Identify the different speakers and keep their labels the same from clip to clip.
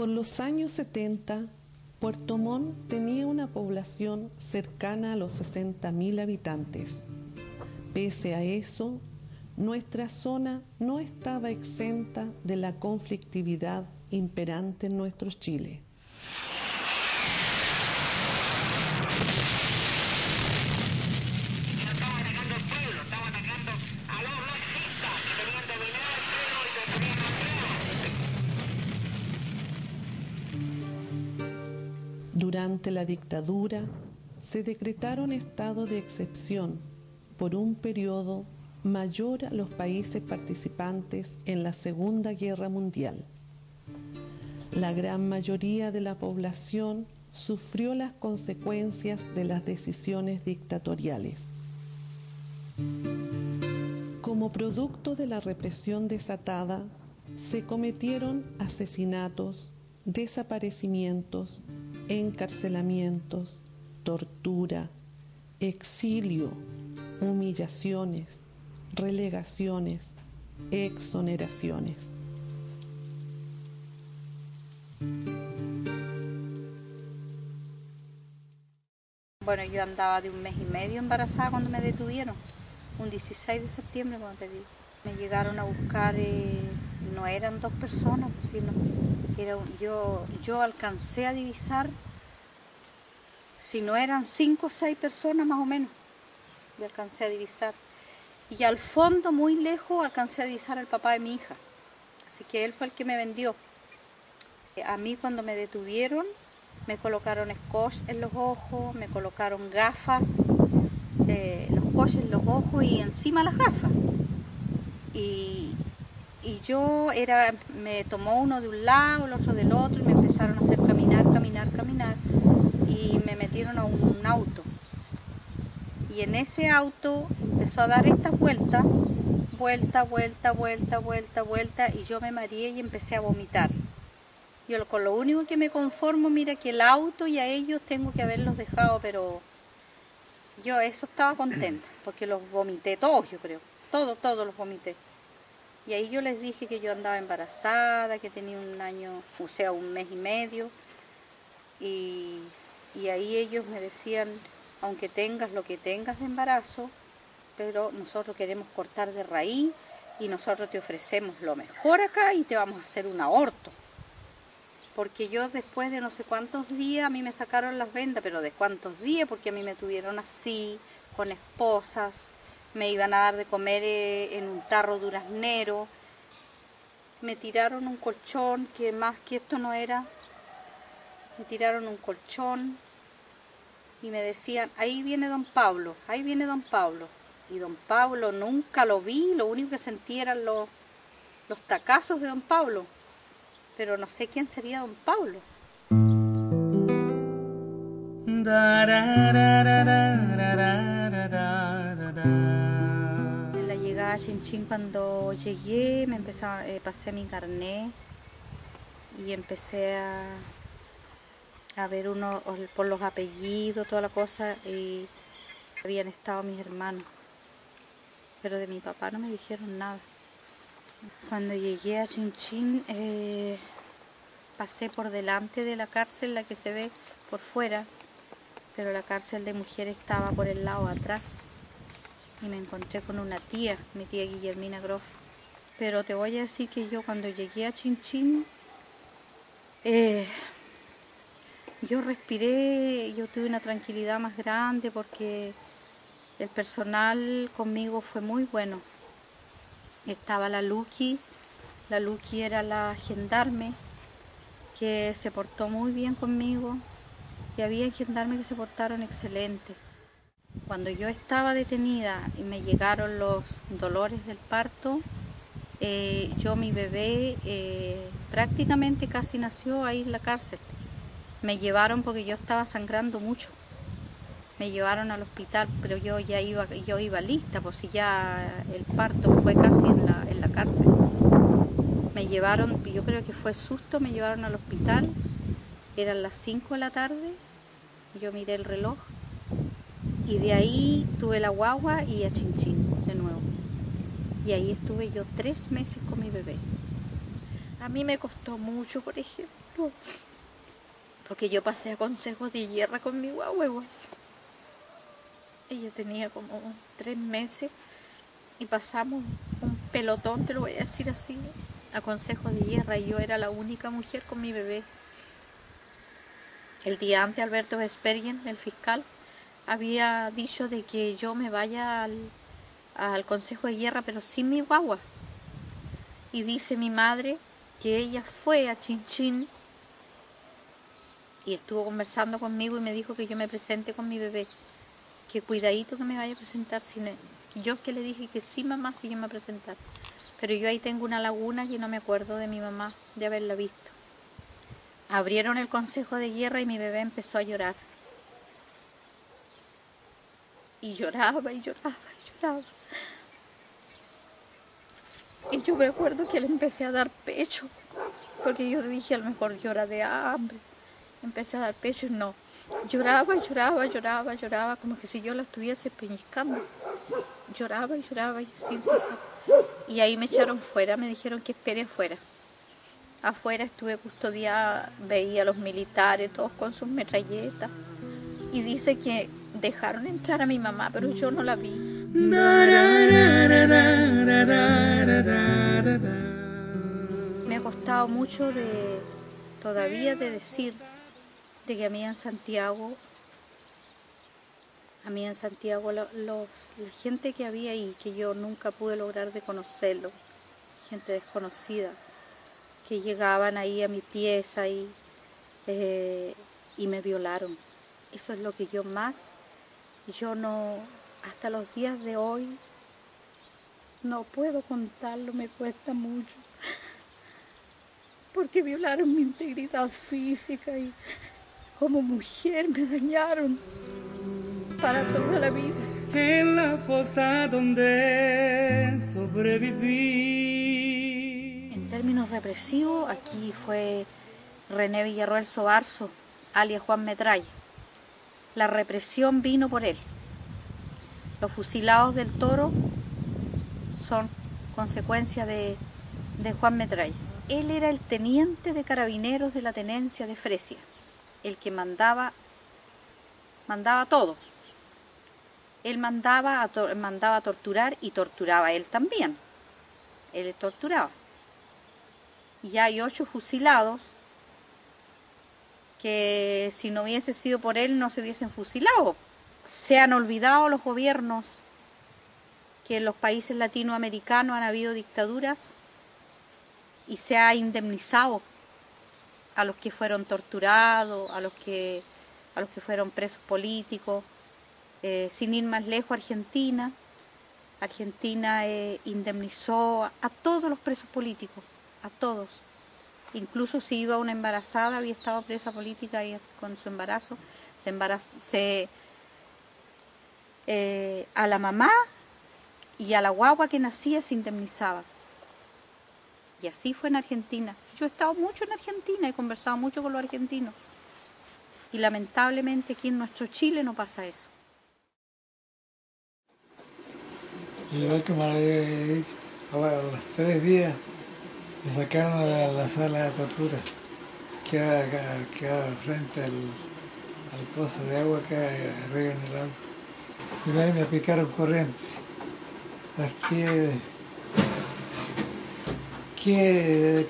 Speaker 1: Por los años 70, Puerto Montt tenía una población cercana a los 60.000 habitantes. Pese a eso, nuestra zona no estaba exenta de la conflictividad imperante en nuestro Chile. Durante la dictadura se decretaron estados de excepción por un periodo mayor a los países participantes en la Segunda Guerra Mundial. La gran mayoría de la población sufrió las consecuencias de las decisiones dictatoriales. Como producto de la represión desatada, se cometieron asesinatos, desaparecimientos, encarcelamientos, tortura, exilio, humillaciones, relegaciones, exoneraciones.
Speaker 2: Bueno, yo andaba de 1 mes y medio embarazada cuando me detuvieron, un 16 de septiembre, como te digo. Me llegaron a buscar, no eran 2 personas, sino yo alcancé a divisar, si no eran 5 o 6 personas más o menos, yo alcancé a divisar. Y al fondo, muy lejos, alcancé a divisar al papá de mi hija, así que él fue el que me vendió. A mí cuando me detuvieron, me colocaron scotch en los ojos, me colocaron gafas, los scotch en los ojos y encima las gafas. Y me tomó uno de un lado, el otro del otro, y me empezaron a hacer caminar, y me metieron a un auto. Y en ese auto empezó a dar esta vuelta, y yo me mareé y empecé a vomitar. Yo con lo único que me conformo, mira, que el auto y a ellos tengo que haberlos dejado, pero yo eso estaba contenta, porque los vomité todos, yo creo, todos los vomité. Y ahí yo les dije que yo andaba embarazada, que tenía 1 año, o sea, 1 mes y medio, y ahí ellos me decían, aunque tengas lo que tengas de embarazo, pero nosotros queremos cortar de raíz y nosotros te ofrecemos lo mejor acá y te vamos a hacer un aborto. Porque yo después de no sé cuántos días, a mí me sacaron las vendas, pero ¿de cuántos días? Porque a mí me tuvieron así, con esposas, me iban a dar de comer en un tarro duraznero, me tiraron un colchón, que más que esto no era, me tiraron un colchón y me decían, ahí viene don Pablo, y don Pablo nunca lo vi, lo único que sentí eran los tacazos de don Pablo. Pero no sé quién sería don Pablo. En la llegada a Chinchín, cuando llegué, pasé mi carnet y empecé a ver por los apellidos, toda la cosa, y habían estado mis hermanos, pero de mi papá no me dijeron nada. Cuando llegué a Chinchín, pasé por delante de la cárcel, la que se ve por fuera, pero la cárcel de mujeres estaba por el lado atrás y me encontré con una tía, mi tía Guillermina Groff. Pero te voy a decir que yo cuando llegué a Chinchín, yo respiré, yo tuve una tranquilidad más grande porque el personal conmigo fue muy bueno. Estaba la Luqui era la gendarme, que se portó muy bien conmigo, y había gendarmes que se portaron excelente. Cuando yo estaba detenida y me llegaron los dolores del parto, mi bebé prácticamente casi nació ahí en la cárcel. Me llevaron porque yo estaba sangrando mucho. Me llevaron al hospital, pero yo iba lista, pues si ya el parto fue casi en la cárcel. Me llevaron, yo creo que fue susto, me llevaron al hospital, eran las 5 de la tarde, yo miré el reloj y de ahí tuve la guagua y a Chinchín de nuevo. Y ahí estuve yo 3 meses con mi bebé. A mí me costó mucho, por ejemplo, No. Porque yo pasé a consejos de guerra con mi guagua igual. Ella tenía como 3 meses y pasamos un pelotón, te lo voy a decir así, a consejos de guerra, y yo era la única mujer con mi bebé. El día antes Alberto Vespergen, el fiscal, había dicho de que yo me vaya al consejo de guerra, pero sin mi guagua. Y dice mi madre que ella fue a Chinchín y estuvo conversando conmigo y me dijo que yo me presente con mi bebé, que cuidadito que me vaya a presentar sin él. Yo es que le dije que sí, mamá, si yo me presentar. Pero yo ahí tengo una laguna que no me acuerdo de mi mamá, de haberla visto. Abrieron el consejo de guerra y mi bebé empezó a llorar. Y lloraba y lloraba y lloraba. Y yo me acuerdo que le empecé a dar pecho, porque yo dije a lo mejor llora de hambre. Empecé a dar pecho y no. Lloraba y lloraba, lloraba, lloraba, como que si yo la estuviese peñiscando. Lloraba y lloraba y sin cesar. Y ahí me echaron fuera, me dijeron que espere afuera. Afuera estuve custodiada, veía a los militares, todos con sus metralletas. Y dice que dejaron entrar a mi mamá, pero yo no la vi. Me ha costado mucho todavía de decir de que a mí en Santiago la gente que había ahí, que yo nunca pude lograr de conocerlo, gente desconocida, que llegaban ahí a mi pieza y me violaron. Eso es lo que yo no, hasta los días de hoy, no puedo contarlo, me cuesta mucho. Porque violaron mi integridad física y como mujer me dañaron para toda la vida.
Speaker 3: En la fosa donde sobreviví.
Speaker 2: En términos represivos, aquí fue René Villarroel Sobarzo, alias Juan Metralla. La represión vino por él. Los fusilados del Toro son consecuencia de Juan Metralla. Él era el teniente de carabineros de la tenencia de Fresia, el que mandaba todo. Él mandaba a torturar y torturaba él también. Él torturaba. Y hay 8 fusilados que si no hubiese sido por él no se hubiesen fusilado. Se han olvidado los gobiernos que en los países latinoamericanos han habido dictaduras y se ha indemnizado a los que fueron torturados, a los que fueron presos políticos. Sin ir más lejos, Argentina indemnizó a todos los presos políticos, a todos. Incluso si iba una embarazada, había estado presa política y con su embarazo, a la mamá y a la guagua que nacía se indemnizaba. Y así fue en Argentina. Yo he estado mucho en Argentina, he conversado mucho con los argentinos. Y lamentablemente aquí en nuestro Chile no pasa eso.
Speaker 4: Igual que me había dicho, a los 3 días me sacaron a la sala de tortura, que quedaba frente al pozo de agua que hay arriba en el auto. Y de ahí me aplicaron corriente.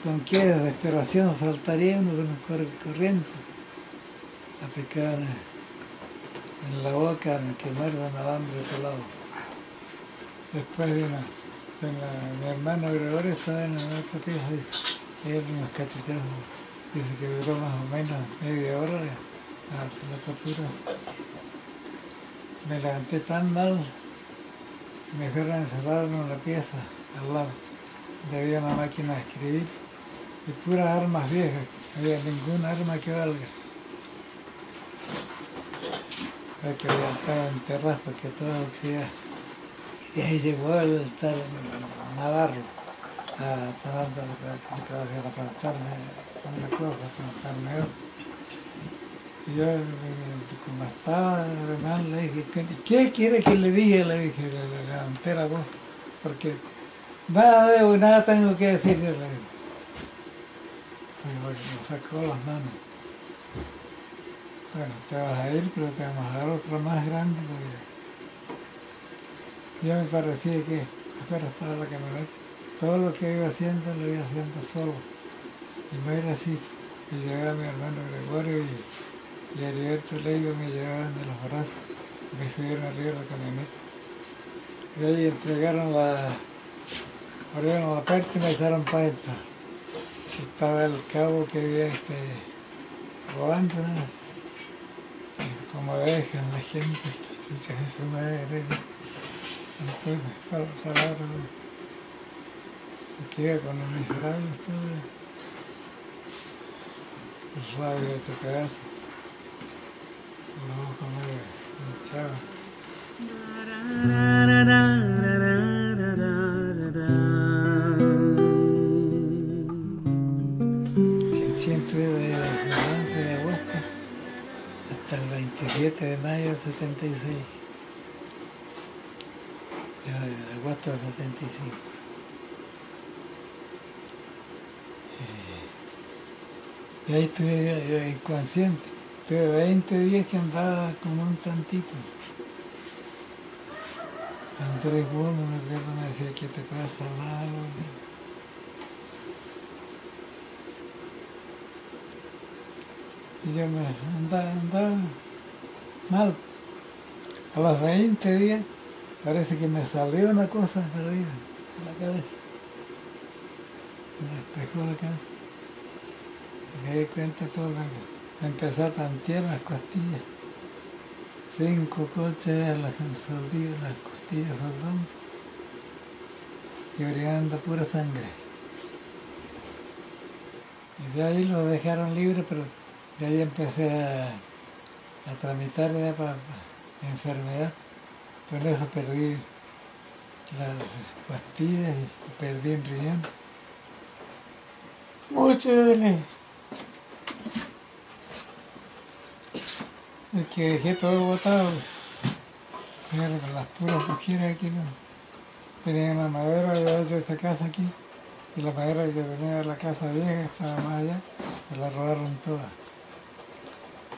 Speaker 4: ¿Con qué desesperación saltaría uno con un corriente? Aplicaban en la boca, que muerdan alambre pelado. Después mi hermano Gregorio estaba en la otra pieza y dieron unos cachuchazos. Dice que duró más o menos media hora la tortura. Me levanté tan mal que me fueron a encerrar en una pieza al lado, donde había una máquina de escribir y puras armas viejas, no había ninguna arma que valga. Que había estado enterradas porque todas oxidadas. Y ahí llegó el tal Navarro a plantarme una cosa, a plantarme otra. Y yo, como estaba de mal, le dije, ¿qué quiere que le diga? Le dije, le levanté la voz, porque nada debo, nada tengo que decirle, le dije. lo sacó las manos. Bueno, te vas a ir, pero te vamos a dar otra más grande todavía. Yo me parecía que afuera estaba la camioneta. Todo lo que iba haciendo lo iba haciendo solo. Y no era así. Y llegaba mi hermano Gregorio y Heriberto Leiva me llevaban de los brazos. Me subieron arriba de la camioneta. Y de ahí abrieron la puerta y me echaron para adentro. Estaba el cabo que había robando, ¿no? Y como dejan la gente, chucha, es su madre. Entonces, palabras, me quedé con los miserables, todo. Los labios hechos pedazos, los ojos medio hinchados. Siempre desde el 11 de agosto hasta el 27 de mayo del 76. De agosto del 75. Y ahí estuve yo inconsciente. Tuve 20 días que andaba como un tantito. Andrés Gómez, me acuerdo, me decía, ¿qué te pasa, Lalo? Y yo me andaba mal. A los 20 días parece que me salió una cosa para arriba, en la cabeza. Me despejó la cabeza. Y me di cuenta de todo lo que empezó a tantear las costillas. 5 coches en las costillas soldando y orinando pura sangre. Y de ahí lo dejaron libre, pero de ahí empecé a tramitar ya para enfermedad. Por eso perdí las pastillas y perdí un riñón. Mucho de ley. Porque dejé todo botado. Mira, con las puras mujeres aquí, ¿no? Tenían la madera, había hecho esta casa aquí, y la madera que venía de la casa vieja estaba más allá, y la robaron toda.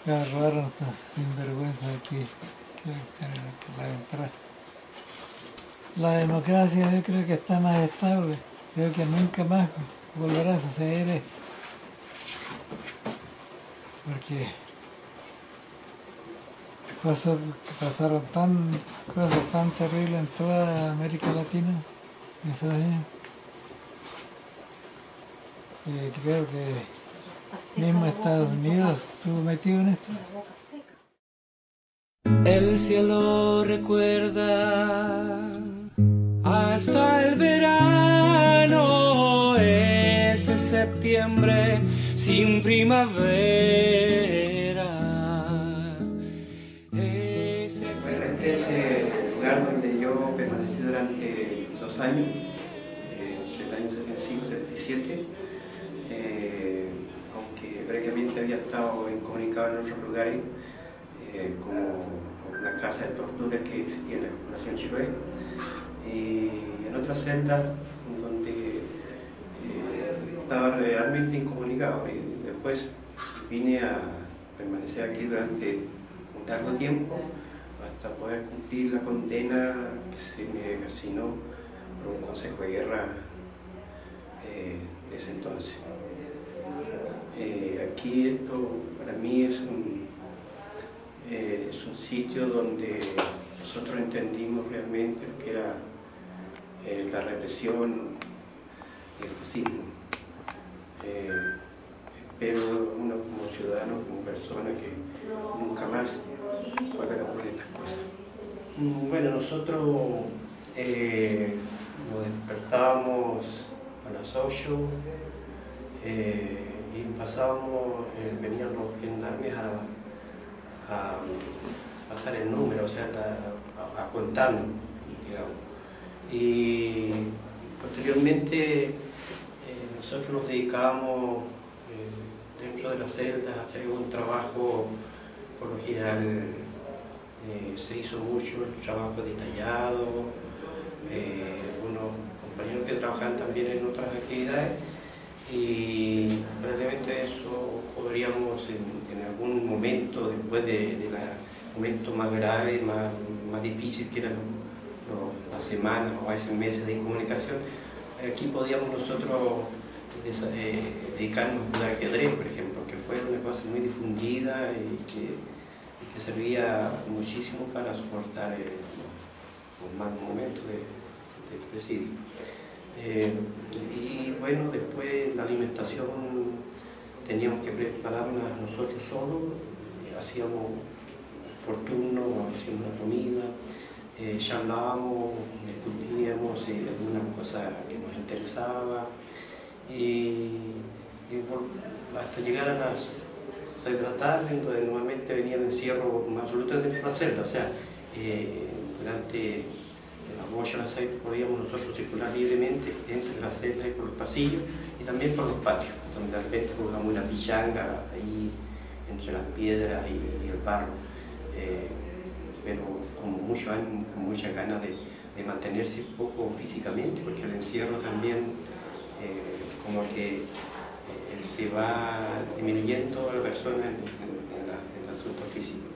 Speaker 4: La robaron hasta sinvergüenza aquí, quieren tener la entrada. La democracia yo creo que está más estable, creo que nunca más volverá a suceder esto. Porque pasaron cosas tan terribles en toda América Latina en esos años. Y creo que mismo Estados Unidos estuvo metido en esto.
Speaker 3: El cielo recuerda hasta el verano, ese septiembre sin primavera.
Speaker 5: Ese lugar donde yo permanecí durante 2 años, entre el año 75 y 77, aunque previamente había estado incomunicado en otros lugares, como la casa de tortura que existía en la Fundación Chiloé, y en otras celdas donde estaba realmente incomunicado. Y después vine a permanecer aquí durante un largo tiempo hasta poder cumplir la condena que se me asignó por un consejo de guerra de ese entonces. Aquí esto para mí es un sitio donde nosotros entendimos realmente lo que era la represión y el fascismo. Espero uno como ciudadano, como persona, que nunca más vuelva a ocurrir estas cosas. Bueno, nosotros nos despertábamos a las 8 y pasábamos, venían los gendarmes a pasar el número, o sea, a contarnos, digamos. Y posteriormente nosotros nos dedicábamos dentro de las celdas a hacer un trabajo, por lo general se hizo mucho el trabajo detallado, algunos compañeros que trabajan también en otras actividades, Y probablemente eso podríamos en algún momento, después de momento más grave, más difícil que eran las semanas o a veces meses de incomunicación, aquí podíamos nosotros dedicarnos a jugar ajedrez, por ejemplo, que fue una cosa muy difundida y que servía muchísimo para soportar los malos momentos del presidio. Y bueno, después la alimentación teníamos que prepararla nosotros solos, hacíamos por turno, hacíamos la comida, charlábamos, discutíamos alguna cosa que nos interesaba hasta llegar a las 6 de la tarde, entonces normalmente venía el encierro absolutamente en la celda, o sea, durante las 8 a las 6 podíamos nosotros circular libremente entre las celdas y por los pasillos y también por los patios, donde de repente jugamos una pichanga ahí entre las piedras y el barro, pero con mucho ánimo, con muchas ganas de mantenerse un poco físicamente, porque el encierro también como que se va disminuyendo a la persona en el asunto físico.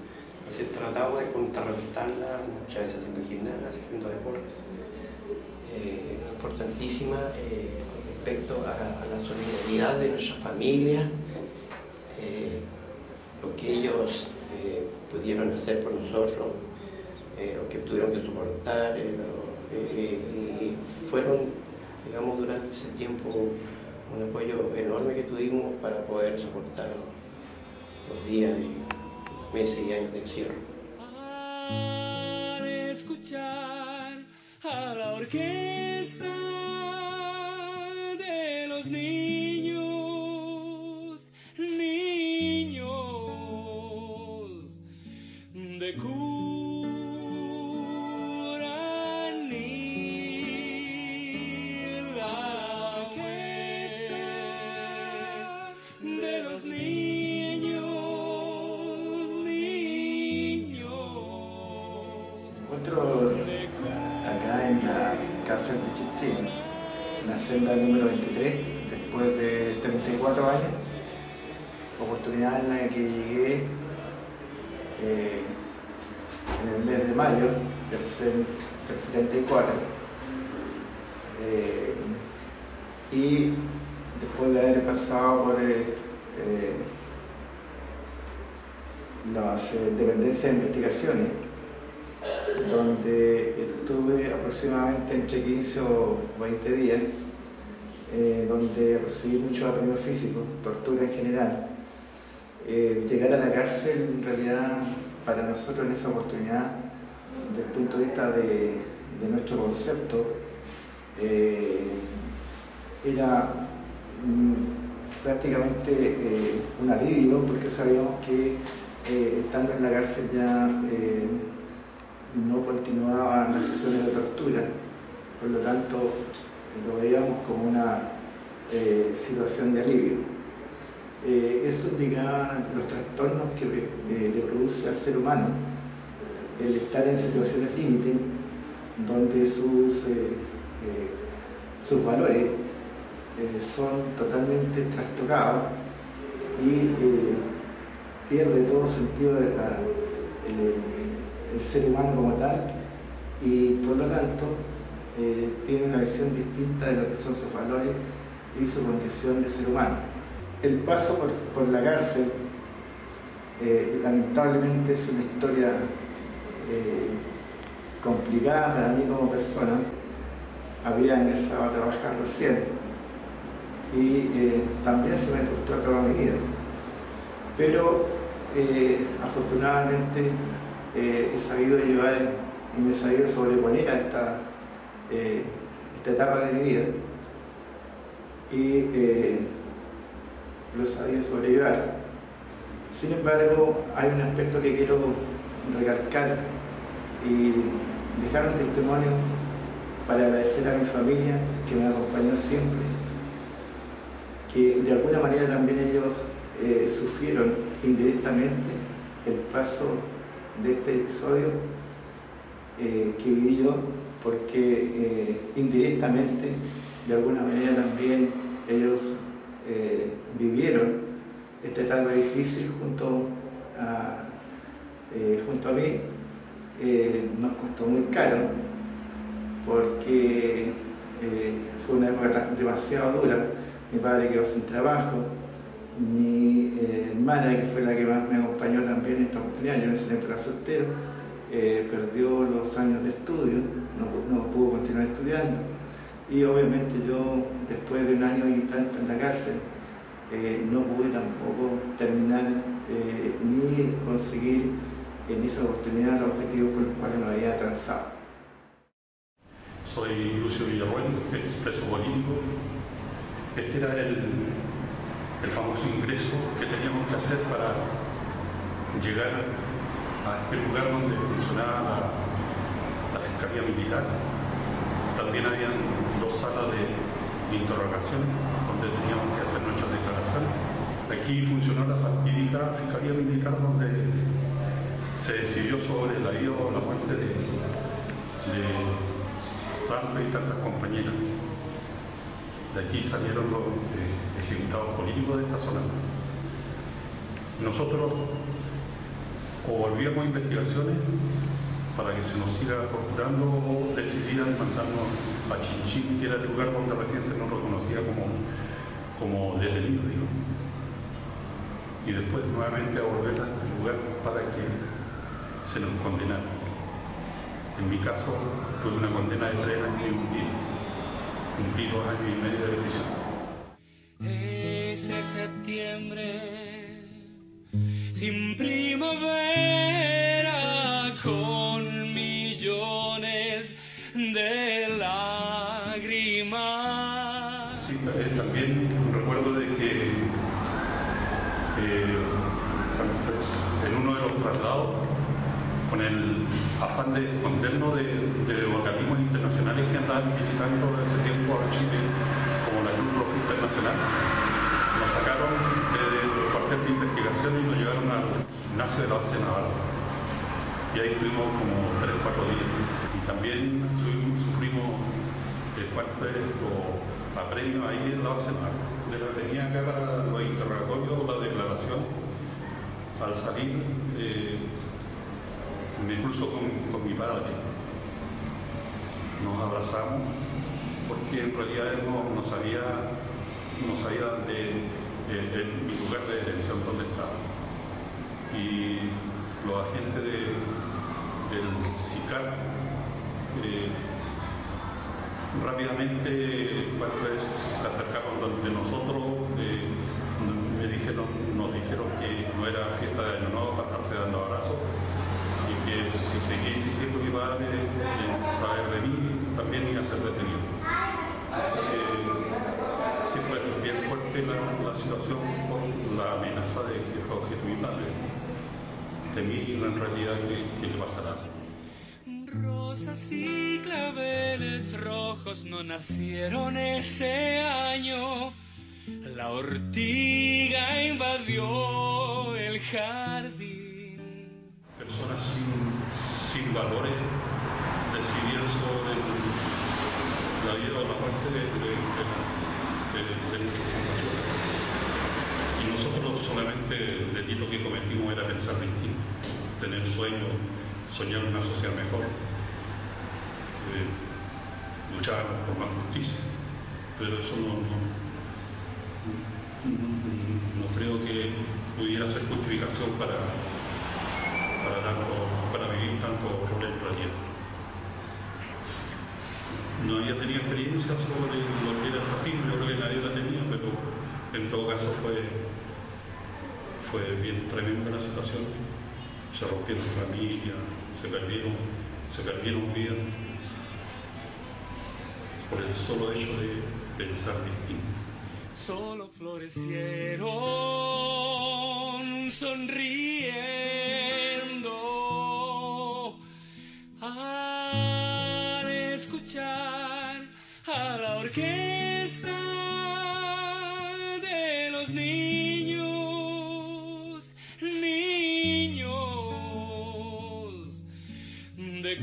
Speaker 5: Entonces tratamos de contrarrestarla muchas veces haciendo gimnasia, haciendo deporte. Importantísima con respecto a la solidaridad de nuestra familia, lo que ellos pudieron hacer por nosotros, lo que tuvieron que soportar, y fueron, digamos, durante ese tiempo un apoyo enorme que tuvimos para poder soportar los días y meses y años de encierro.
Speaker 3: Al escuchar a la orquesta de los niños de
Speaker 6: acá en la cárcel de Chichén, en la celda número 23, después de 34 años, oportunidad en la que llegué en el mes de mayo del 74, y después de haber pasado por las dependencias de investigaciones, donde estuve aproximadamente entre 15 o 20 días, donde recibí mucho apremio físico, tortura en general. Llegar a la cárcel, en realidad, para nosotros en esa oportunidad, desde el punto de vista de nuestro concepto, era prácticamente un alivio, porque sabíamos que estando en la cárcel ya no continuaban las sesiones de tortura, por lo tanto lo veíamos como una situación de alivio. Eso indicaba los trastornos que le produce al ser humano el estar en situaciones límite, donde sus valores son totalmente trastocados y pierde todo sentido de el ser humano como tal, y por lo tanto tiene una visión distinta de lo que son sus valores y su condición de ser humano. El paso por la cárcel lamentablemente es una historia complicada para mí como persona. Había ingresado a trabajar recién y también se me frustró toda mi vida, pero afortunadamente he sabido llevar y me he sabido sobreponer a esta etapa de mi vida y lo he sabido sobrellevar. Sin embargo, hay un aspecto que quiero recalcar y dejar un testimonio para agradecer a mi familia que me acompañó siempre, que de alguna manera también ellos sufrieron indirectamente el paso de este episodio que viví yo, porque indirectamente de alguna manera también ellos vivieron esta etapa difícil junto a mí, nos costó muy caro porque fue una época demasiado dura. Mi padre quedó sin trabajo, mi hermana, que fue la que más me acompañó también en esta oportunidad, yo en ese tiempo era soltero, perdió los años de estudio, no pudo continuar estudiando, y obviamente yo, después de un año y tanto en la cárcel, no pude tampoco terminar ni conseguir en esa oportunidad los objetivos con los cuales me había trazado.
Speaker 7: Soy Lucio Villarroel, expreso político. Este era el famoso ingreso que teníamos que hacer para llegar a este lugar donde funcionaba la Fiscalía Militar. También habían 2 salas de interrogaciones donde teníamos que hacer nuestras declaraciones. Aquí funcionó la fatídica Fiscalía Militar, donde se decidió sobre la vida o la muerte de tantas y tantas compañeras. De aquí salieron los ejecutados políticos de esta zona. Nosotros o volvíamos a investigaciones para que se nos siga torturando, o decidían mandarnos a Chinchín, que era el lugar donde recién se nos reconocía como detenidos, digo. Y después nuevamente a volver a este lugar para que se nos condenara. En mi caso, tuve una condena de 3 años y un día. Cumplí 2 años y medio de prisión.
Speaker 3: Ese septiembre sin primavera, con millones de lágrimas.
Speaker 7: Sí, también recuerdo de que en uno de los traslados, con el afán de escondernos de organismos internacionales que andaban visitando ese tiempo a Chile, como la Cruz Roja Internacional, nos sacaron del cuartel de investigación y nos llevaron al gimnasio de la base naval. Y ahí estuvimos como 3 o 4 días. Y también sufrimos falta o apremio ahí en la base naval. Venía acá para los interrogatorios o la declaración. Al salir, me cruzo con mi padre. Nos abrazamos porque en realidad él no sabía mi lugar de detención donde estaba. Y los agentes del SICAR rápidamente, cuando se acercaron donde nosotros, nos dijeron que no era fiesta de Año Nuevo para estarse dando abrazos, y que si seguía insistiendo mi padre en saber de mí, también iba a ser detenido. Así que sí fue bien fuerte la situación por la amenaza de que fue objeto mi padre. Temí en realidad que le pasara.
Speaker 3: Rosas y claveles rojos no nacieron ese año. La ortiga invadió el jardín.
Speaker 7: Personas sin valores decidían sobre la vida o la muerte de nuestros compatriotas. Y nosotros solamente el delito que cometimos era pensar distinto, tener sueños, soñar una sociedad mejor, luchar por más justicia. Pero eso no creo que pudiera ser justificación para vivir tanto horror en realidad. No había tenido experiencia sobre lo que era el fascismo, yo creo que nadie la tenía, pero en todo caso fue bien tremenda la situación. Se rompieron familias, se perdieron vidas por el solo hecho de pensar distinto.
Speaker 3: Solo florecieron sonriendo al escuchar a la orquesta de los niños de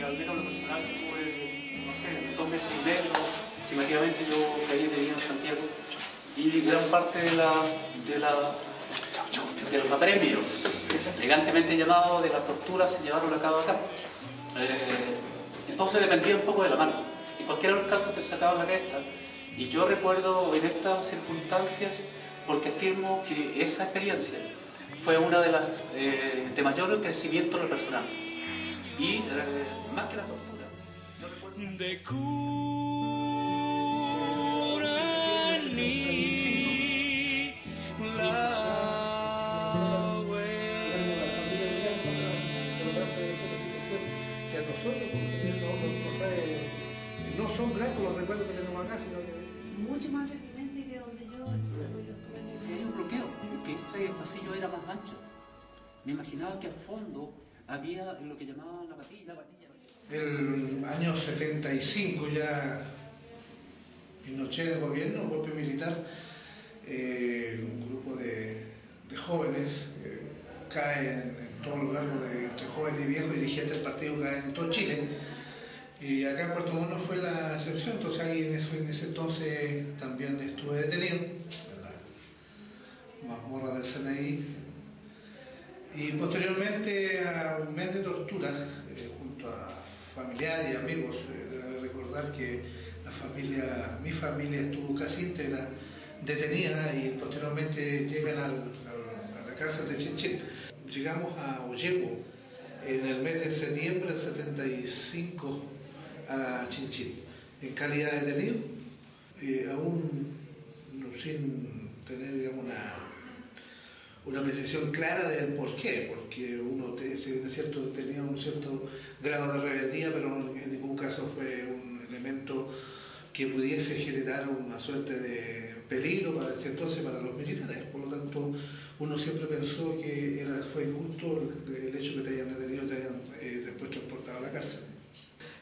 Speaker 8: al menos lo personal fue, no sé, 2 meses y medio estimativamente yo caí detenido en Santiago y gran parte de los apremios, elegantemente llamados de la tortura, se llevaron a cabo acá. Entonces dependía un poco de la mano. En cualquiera de los casos te sacaban la cresta. Y yo recuerdo en estas circunstancias, porque afirmo que esa experiencia fue una de las de mayor crecimiento en lo personal. Y más que la tortura. Yo recuerdo...
Speaker 3: De
Speaker 9: que a nosotros nos trae, no son gratos los recuerdos que tenemos acá, sino que
Speaker 10: mucho más deprimente que donde yo estuve.
Speaker 8: Hay un bloqueo, que este pasillo era más ancho. Me imaginaba que al fondo había lo que llamaban la patilla.
Speaker 9: El año 75 ya Pinochet en el gobierno, un golpe militar, un grupo de jóvenes caen en todos los largos entre jóvenes y viejos, y dirigentes del partido caen en todo Chile. Y acá en Puerto Montt no fue la excepción, entonces ahí en ese entonces también estuve detenido, en la mazmorra del CNI. Y posteriormente a un mes de tortura, junto a familiares y amigos, debo recordar que mi familia estuvo casi íntegra detenida y posteriormente llegan a la cárcel de Chinchín. Llegamos a Ollego en el mes de septiembre del 75 a Chinchín, en calidad de detenido, aún sin tener, digamos, una precisión clara del por qué, porque uno tenía un cierto grado de rebeldía, pero en ningún caso fue un elemento que pudiese generar una suerte de peligro para ese entonces para los militares. Por lo tanto, uno siempre pensó que fue injusto el hecho que te hayan detenido y te hayan después transportado a la cárcel.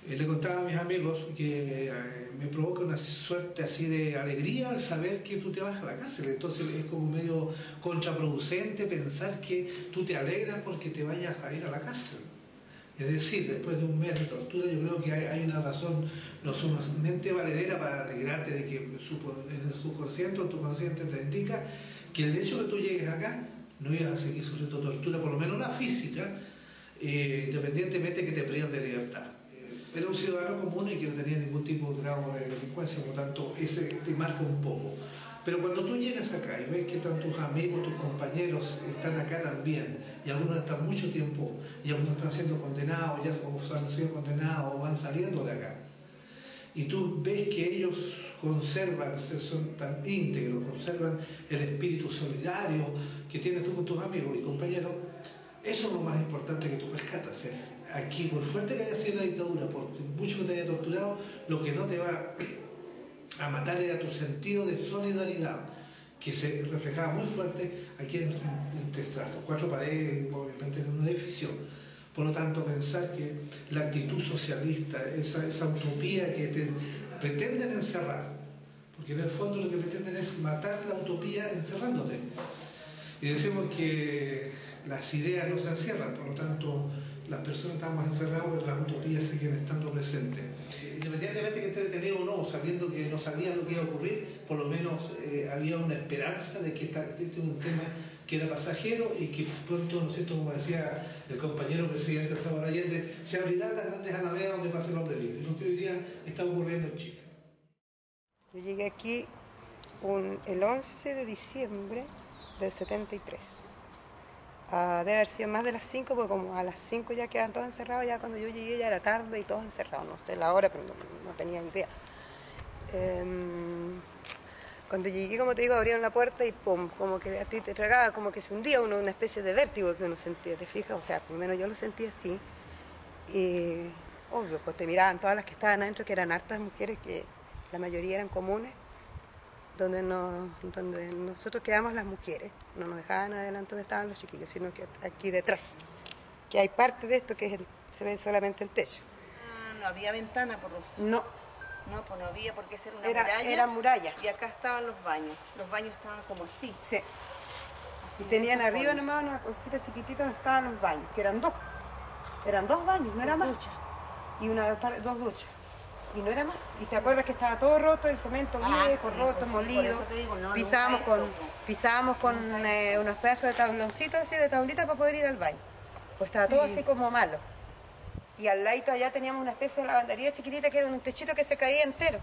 Speaker 9: Le contaba a mis amigos que me provoca una suerte así de alegría al saber que tú te vas a la cárcel. Entonces es como medio contraproducente pensar que tú te alegras porque te vayas a ir a la cárcel. Es decir, después de un mes de tortura, yo creo que hay una razón no sumamente valedera para alegrarte de que en el subconsciente o tu consciente te indica que el hecho de que tú llegues acá no ibas a seguir sufriendo tortura, por lo menos la física, independientemente que te privan de libertad. Era un ciudadano común y que no tenía ningún tipo de grado de delincuencia, por lo tanto, ese te marca un poco. Pero cuando tú llegas acá y ves que tus amigos, tus compañeros están acá también, y algunos están mucho tiempo, y algunos están siendo condenados, o han sido condenados, o van saliendo de acá, y tú ves que ellos son tan íntegros, conservan el espíritu solidario que tienes tú con tus amigos y compañeros, eso es lo más importante que tú rescatas. Aquí, por fuerte que haya sido la dictadura, por mucho que te haya torturado, lo que no te va a matar era tu sentido de solidaridad, que se reflejaba muy fuerte aquí entre estas cuatro paredes, obviamente en un edificio. Por lo tanto, pensar que la actitud socialista, esa utopía que te pretenden encerrar, porque en el fondo lo que pretenden es matar la utopía encerrándote. Y decimos que las ideas no se encierran, por lo tanto, las personas estamos encerrados, pero las utopías siguen estando presentes. Independientemente que esté detenido o no, sabiendo que no sabía lo que iba a ocurrir, por lo menos había una esperanza de que este es un tema que era pasajero y que pronto, ¿no es cierto?, como decía el compañero presidente Salvador Allende, se abrirán las grandes alamedas donde pase el hombre libre, lo que hoy día está ocurriendo en Chile.
Speaker 11: Yo llegué aquí el 11 de diciembre del 73. Debe haber sido más de las 5, porque como a las 5 ya quedan todos encerrados, ya cuando yo llegué ya era tarde y todos encerrados, no sé la hora, pero no tenía idea. Cuando llegué, como te digo, abrieron la puerta y pum, como que a ti te tragaba, como que se hundía uno, una especie de vértigo que uno sentía, ¿te fijas? O sea, por lo menos yo lo sentí así. Y obvio, pues te miraban todas las que estaban adentro, que eran hartas mujeres, que la mayoría eran comunes, donde nosotros quedamos las mujeres, no nos dejaban adelante donde estaban los chiquillos, sino que aquí detrás, que hay parte de esto que se ve solamente el techo.
Speaker 10: No había ventana por los...
Speaker 11: No.
Speaker 10: No, pues no había, porque esa era una muralla.
Speaker 11: Era muralla.
Speaker 10: Y acá estaban los baños. Los baños estaban como así.
Speaker 11: Sí.
Speaker 10: Así
Speaker 11: y tenían arriba nomás una cosita chiquitita donde estaban los baños, que eran dos. Eran dos baños, no era más.
Speaker 10: Duchas.
Speaker 11: Y dos duchas. Y no era más. Y se acuerda que estaba todo roto, el cemento viejo, roto, molido. Pisábamos con unos pedazos de tabloncitos así, de tablita para poder ir al baño. Pues estaba todo así como malo. Y al ladito allá teníamos una especie de lavandería chiquitita que era un techito que se caía entero.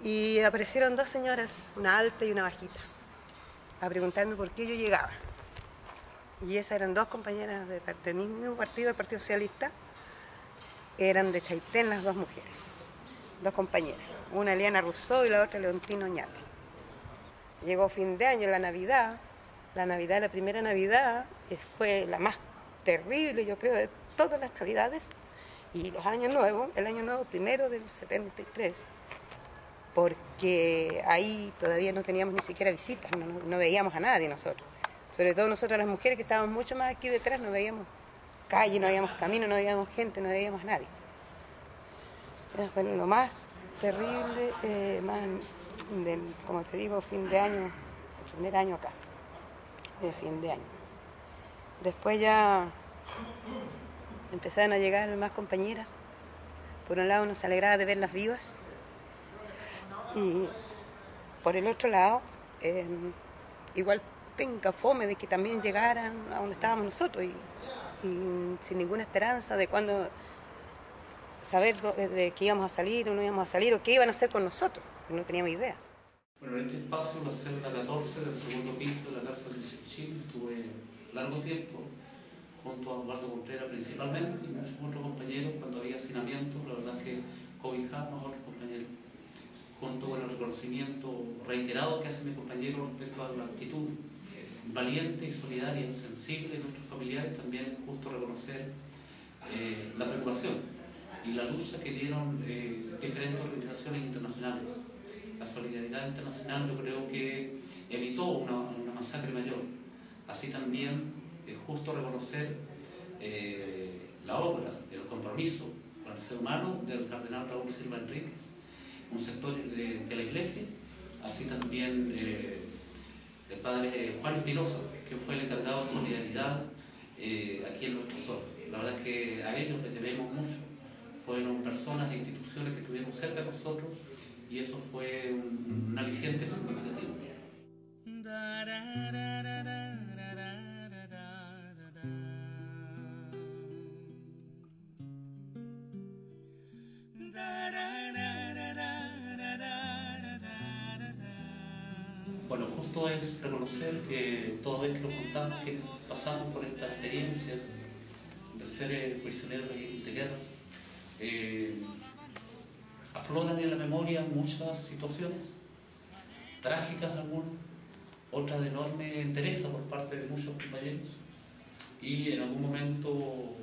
Speaker 11: Y aparecieron dos señoras, una alta y una bajita, a preguntarme por qué yo llegaba. Y esas eran dos compañeras del mismo partido, del Partido Socialista. Eran de Chaitén las dos mujeres, dos compañeras. Una Eliana Rousseau y la otra Leontino Oñate. Llegó fin de año, la Navidad, la primera Navidad, que fue la más terrible, yo creo, de todas las Navidades. Y los años nuevos, el año nuevo primero del 73, porque ahí todavía no teníamos ni siquiera visitas, no veíamos a nadie nosotros. Sobre todo nosotros las mujeres que estábamos mucho más aquí detrás, no veíamos calle, no veíamos camino, no veíamos gente, no veíamos a nadie. Fue lo más terrible, como te digo, fin de año, el primer año acá, de fin de año. Después ya empezaron a llegar más compañeras. Por un lado nos alegraba de verlas vivas y por el otro lado igual penca, fome de que también llegaran a donde estábamos nosotros y sin ninguna esperanza de cuándo saber de que íbamos a salir o no íbamos a salir o qué iban a hacer con nosotros, que no teníamos idea.
Speaker 8: Bueno, en este espacio, la celda 14 del segundo piso de la cárcel de Chichín, tuve largo tiempo junto a Osvaldo Contreras principalmente y muchos otros compañeros cuando había hacinamiento. La verdad es que cobijamos a otros compañeros junto con el reconocimiento reiterado que hace mi compañero respecto a la actitud valiente y solidaria, sensible de nuestros familiares. También es justo reconocer la preocupación y la lucha que dieron diferentes organizaciones internacionales. La solidaridad internacional yo creo que evitó una masacre mayor. Así también es justo reconocer la obra, el compromiso con el ser humano del cardenal Raúl Silva Enríquez, un sector de la Iglesia, así también el padre Juan Espinosa, que fue el encargado de solidaridad aquí en nuestro sol. La verdad es que a ellos les debemos mucho. Fueron personas e instituciones que estuvieron cerca de nosotros y eso fue un aliciente significativo. Bueno, justo es reconocer que toda vez que nos contamos que pasamos por esta experiencia de ser prisioneros de guerra, afloran en la memoria muchas situaciones, trágicas algunas, otras de enorme entereza por parte de muchos compañeros, y en algún momento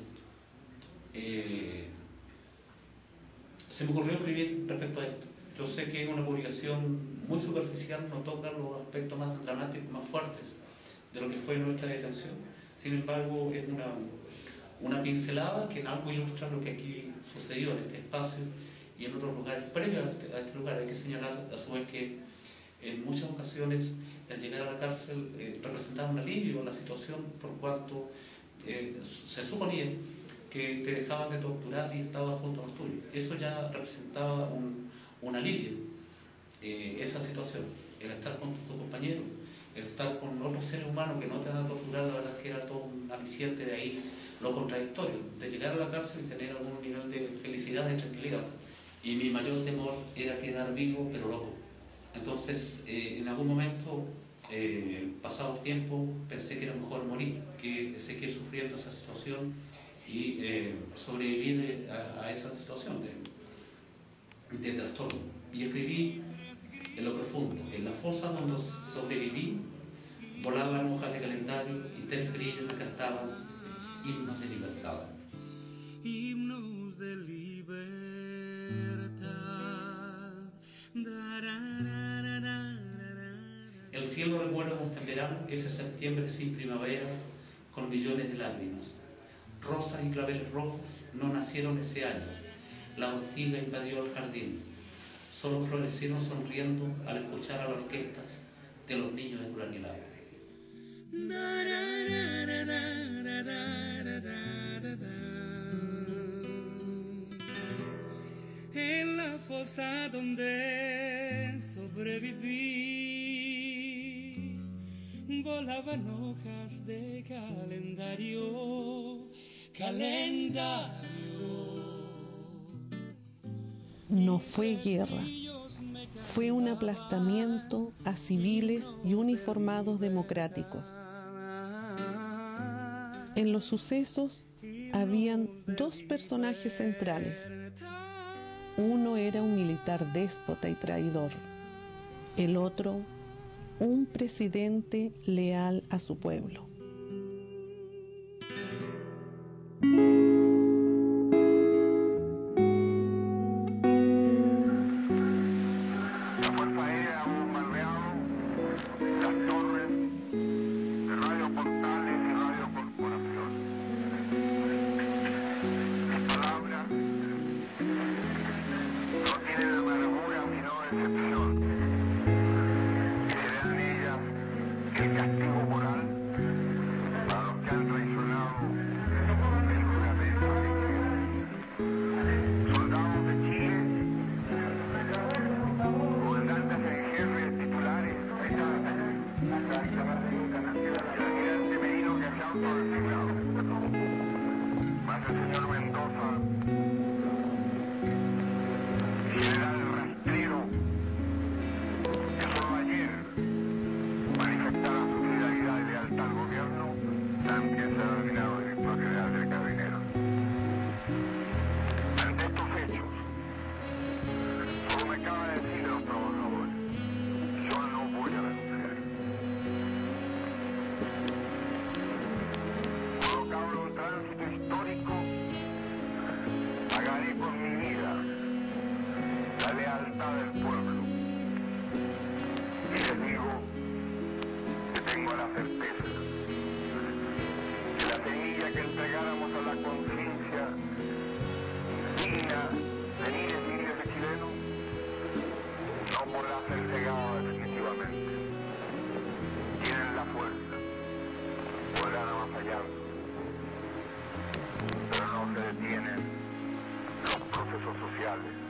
Speaker 8: se me ocurrió escribir respecto a esto. Yo sé que es una publicación muy superficial, no toca los aspectos más dramáticos, más fuertes de lo que fue nuestra detención. Sin embargo, es una pincelada que en algo ilustra lo que aquí sucedió en este espacio y en otros lugares previos a este lugar. Hay que señalar a su vez que en muchas ocasiones el llegar a la cárcel representaba un alivio a la situación, por cuanto se suponía que te dejaban de torturar y estabas junto a los tuyos. Eso ya representaba un alivio, esa situación, el estar con tus compañeros, el estar con otros seres humanos que no te van a torturar. La verdad es que era todo un aliciente. De ahí lo contradictorio, de llegar a la cárcel y tener algún nivel de felicidad y tranquilidad. Y mi mayor temor era quedar vivo pero loco. Entonces, en algún momento, pasado el tiempo, pensé que era mejor morir que seguir sufriendo esa situación y sobrevivir a esa situación de trastorno. Y escribí en lo profundo, en la fosa donde sobreviví, volaban hojas de calendario y tres grillos me cantaban himnos de libertad.
Speaker 3: Himnos de libertad.
Speaker 8: El cielo recuerda hasta el verano, ese septiembre sin primavera, con millones de lágrimas. Rosas y claveles rojos no nacieron ese año. La ortiga invadió el jardín. Solo florecieron sonriendo al escuchar a las orquestas de los niños de Curanilao.
Speaker 3: En la casa donde sobreviví, volaban hojas de calendario.
Speaker 1: No fue guerra, fue un aplastamiento a civiles y uniformados democráticos. En los sucesos habían dos personajes centrales. Uno era un militar déspota y traidor, el otro un presidente leal a su pueblo.
Speaker 12: Pero no se detienen los procesos sociales.